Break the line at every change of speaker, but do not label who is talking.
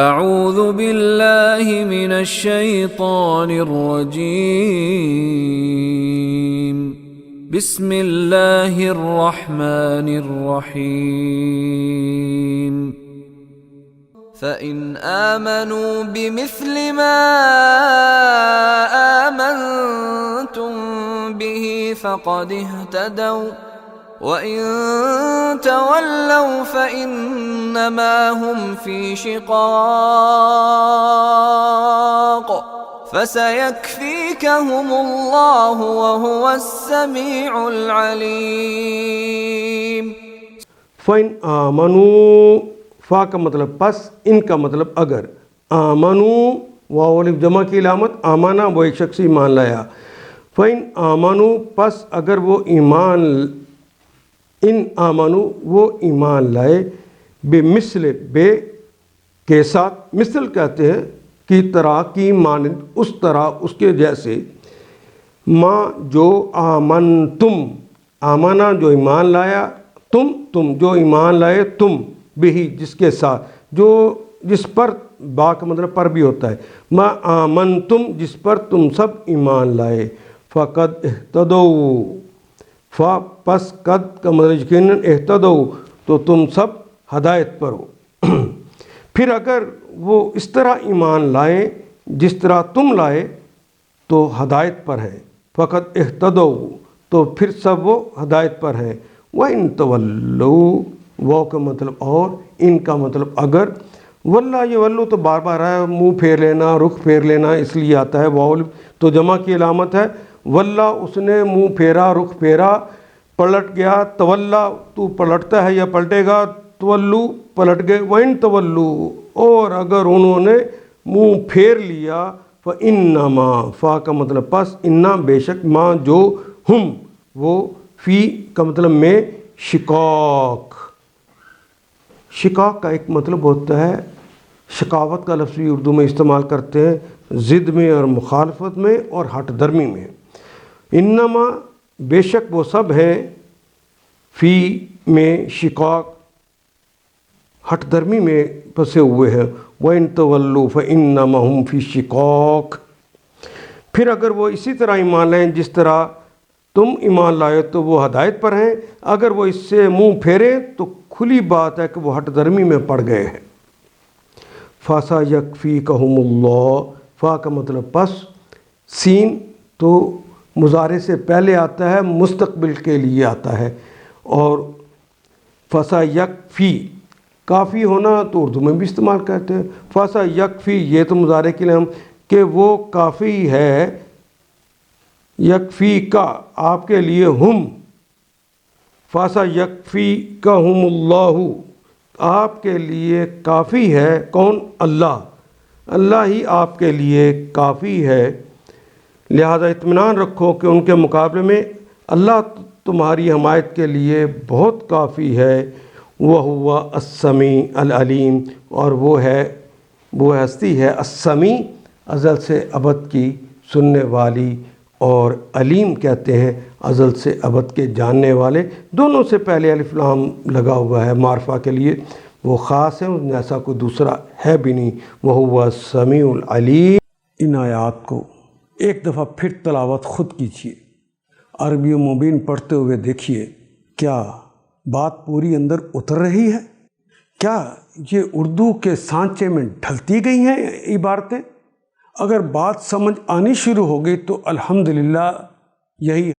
اعوذ باللہ من الشیطان الرجیم بسم اللہ الرحمن الرحیم فَإِنْ آمَنُوا بِمِثْلِ مَا آمَنْتُمْ بِهِ فَقَدِ اهْتَدَوْا وَإِنْ تَوَلَّوْا فَإِنَّمَا هُمْ فِي شِقَاقٍ فَسَيَكْفِيكَهُمُ اللَّهُ وَهُوَ السَّمِيعُ الْعَلِيمُ۔
فَإِنْ آمَنُوا فا کا مطلب پس، ان کا مطلب اگر، آمنو واو الف جمع کی علامت، آمنا وہ ایک شخص ایمان لایا، فَإِنْ آمنو پس اگر وہ ایمان، ان آمنو وہ ایمان لائے، بمثل بے کے ساتھ، مثل کہتے ہیں کی طرح، کی مانند، اس طرح، اس کے جیسے، ما جو آمنتم، آمنا جو ایمان لایا، تم جو ایمان لائے، تم بھی جس کے ساتھ، جو جس پر، با کا مطلب پر بھی ہوتا ہے، ما آمنتم جس پر تم سب ایمان لائے، فقد اہتدوا، فا پس قد کا مطلب یقیناً، اہتدوا تو تم سب ہدایت پر ہو۔ پھر اگر وہ اس طرح ایمان لائیں جس طرح تم لائے تو ہدایت پر ہیں، فقد اہتدوا تو پھر سب وہ ہدایت پر ہیں، وَإِن تَوَلُّوا وہ کا مطلب اور، ان کا مطلب اگر، واللہ یہ ولو تو بار بار ہے، منہ پھیر لینا، رخ پھیر لینا اس لیے آتا ہے، واو تو جمع کی علامت ہے، واللہ اس نے منہ پھیرا، رخ پھیرا، پلٹ گیا، تولا تو پلٹتا ہے یا پلٹے گا، تولو پلٹ گئے، وَإِن تَوَلُّوا اور اگر انہوں نے منہ پھیر لیا، فَإِنَّمَا فا کا مطلب پس، اِنَّا بے شک، ما جو، ہم وہ، فی کا مطلب میں، شقاق، شقاق کا ایک مطلب ہوتا ہے، شقاوت کا لفظ بھی اردو میں استعمال کرتے ہیں، ضد میں اور مخالفت میں اور ہٹ درمی میں۔ انما بے شک وہ سب ہیں، فی میں، شقاق ہٹ درمی میں پھنسے ہوئے ہیں، وَإِن تَوَلُّوا فَإِنَّمَا هُمْ فِي شِقَاقٍ پھر اگر وہ اسی طرح ایمان لائیں جس طرح تم ایمان لائے تو وہ ہدایت پر ہیں، اگر وہ اس سے منہ پھیریں تو کھلی بات ہے کہ وہ ہٹ درمی میں پڑ گئے ہیں۔ فَسَيَكْفِيكَهُمُ اللَّهُ فا کا مطلب پس، سین تو مضارع سے پہلے آتا ہے، مستقبل کے لیے آتا ہے، اور فَسَيَكْفِي کافی ہونا تو اردو میں بھی استعمال کرتے ہیں، فَسَيَكْفِي یہ تو مضارع کے لیے ہم کہ وہ کافی ہے، یکفی کا آپ کے لیے، ہم، فَسَيَكْفِيكَهُمُ اللَّهُ آپ کے لیے کافی ہے، کون؟ اللہ، اللہ ہی آپ کے لیے کافی ہے، لہذا اطمینان رکھو کہ ان کے مقابلے میں اللہ تمہاری حمایت کے لیے بہت کافی ہے، وَهُوَ السَّمِيعُ الْعَلِيمُ اور وہ ہستی ہے، السمیع ازل سے ابد کی سننے والی، اور علیم کہتے ہیں ازل سے ابد کے جاننے والے، دونوں سے پہلے الف لام لگا ہوا ہے معرفہ کے لیے، وہ خاص ہیں، ان ایسا کوئی دوسرا ہے بھی نہیں، وَهُوَ السَّمِيعُ الْعَلِيمُ۔ ان آیات کو ایک دفعہ پھر تلاوت خود کیجیے، عربی و مبین پڑھتے ہوئے دیکھیے، کیا بات پوری اندر اتر رہی ہے؟ کیا یہ اردو کے سانچے میں ڈھلتی گئی ہیں عبارتیں؟ اگر بات سمجھ آنی شروع ہو گئی تو الحمدللہ یہی